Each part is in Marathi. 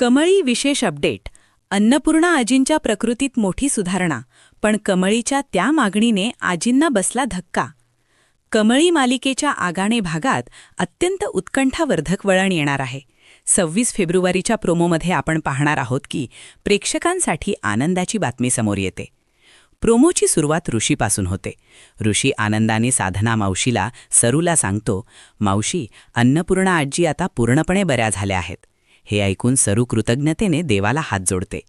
कमळी विशेष अपडेट. अन्नपूर्णा आजींच्या प्रकृतीत मोठी सुधारणा, पण कमळीच्या त्या मागणीने आजींना बसला धक्का. कमळी मालिकेच्या आगाणे भागात अत्यंत उत्कंठावर्धक वळण येणार आहे. 26 फेब्रुवारीच्या प्रोमोमध्ये आपण पाहणार आहोत की प्रेक्षकांसाठी आनंदाची बातमी समोर येते. प्रोमोची सुरुवात ऋषीपासून होते. ऋषी आनंदाने साधना मावशीला सरूला सांगतो, मावशी, अन्नपूर्णा आजी आता पूर्णपणे बऱ्या झाल्या आहेत. हे ऐकून सरू कृतज्ञतेने देवाला हात जोडते.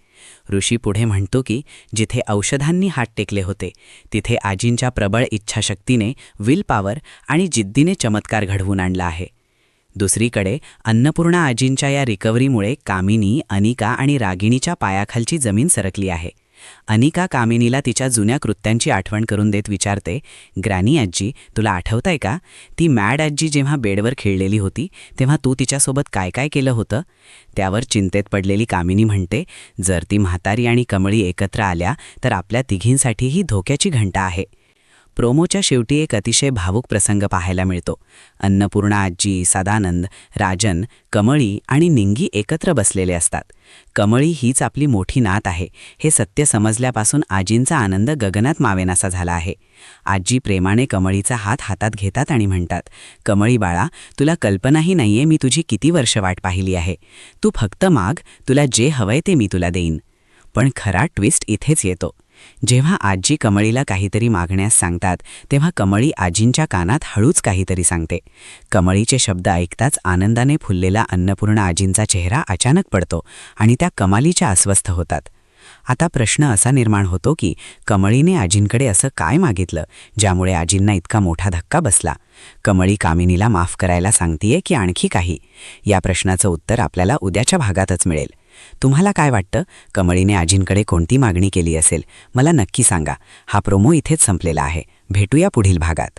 ऋषी पुढे म्हणतो की जिथे औषधांनी हात टेकले होते तिथे आजींच्या प्रबळ इच्छाशक्तीने, विल पॉवर आणि जिद्दीने चमत्कार घडवून आणला आहे. दुसरीकडे अन्नपूर्णा आजींच्या या रिकव्हरीमुळे कामिनी, अनिका आणि रागिणीच्या पायाखालची जमीन सरकली आहे. अनिका कामिनीला तिच्या जुन्या कृत्यांची आठवण करून देत विचारते, ग्रॅनी आजी, तुला आठवतंय का? ती मॅड आजी जेव्हा बेडवर खेळलेली होती तेव्हा तू तिच्यासोबत काय काय केलं होतं? त्यावर चिंतेत पडलेली कामिनी म्हणते, जर ती म्हातारी आणि कमळी एकत्र आल्या तर आपल्या तिघींसाठीही धोक्याची घंटा आहे. प्रोमोच्या शेवटी एक अतिशय भावूक प्रसंग पाहायला मिळतो. अन्नपूर्णा आजी, सदानंद, राजन, कमळी आणि निंगी एकत्र बसलेले असतात. कमळी हीच आपली मोठी नात आहे हे सत्य समजल्यापासून आजींचा आनंद गगनात मावेनासा झाला आहे. आजी प्रेमाने कमळीचा हात हातात घेतात आणि म्हणतात, कमळी बाळा, तुला कल्पनाही नाहीये मी तुझी किती वर्ष वाट पाहिली आहे. तू फक्त माग, तुला जे हवंय ते मी तुला देईन. पण खरा ट्विस्ट इथेच येतो. जेव्हा आजी कमळीला काहीतरी मागण्यास सांगतात तेव्हा कमळी आजींच्या कानात हळूच काहीतरी सांगते. कमळीचे शब्द ऐकताच आनंदाने फुललेला अन्नपूर्णा आजींचा चेहरा अचानक पडतो आणि त्या कमालीच्या अस्वस्थ होतात. आता प्रश्न असा निर्माण होतो की कमळीने आजींकडे असं काय मागितलं ज्यामुळे आजींना इतका मोठा धक्का बसला? कमळी कामिनीला माफ करायला सांगतीये की आणखी काही? या प्रश्नाचं उत्तर आपल्याला उद्याच्या भागातच मिळेल. तुम्हाला काय वाटतं? कमळीने आजींकडे कोणती मागणी केली असेल? मला नक्की सांगा. हा प्रोमो इथेच संपलेला आहे. भेटूया पुढील भागात.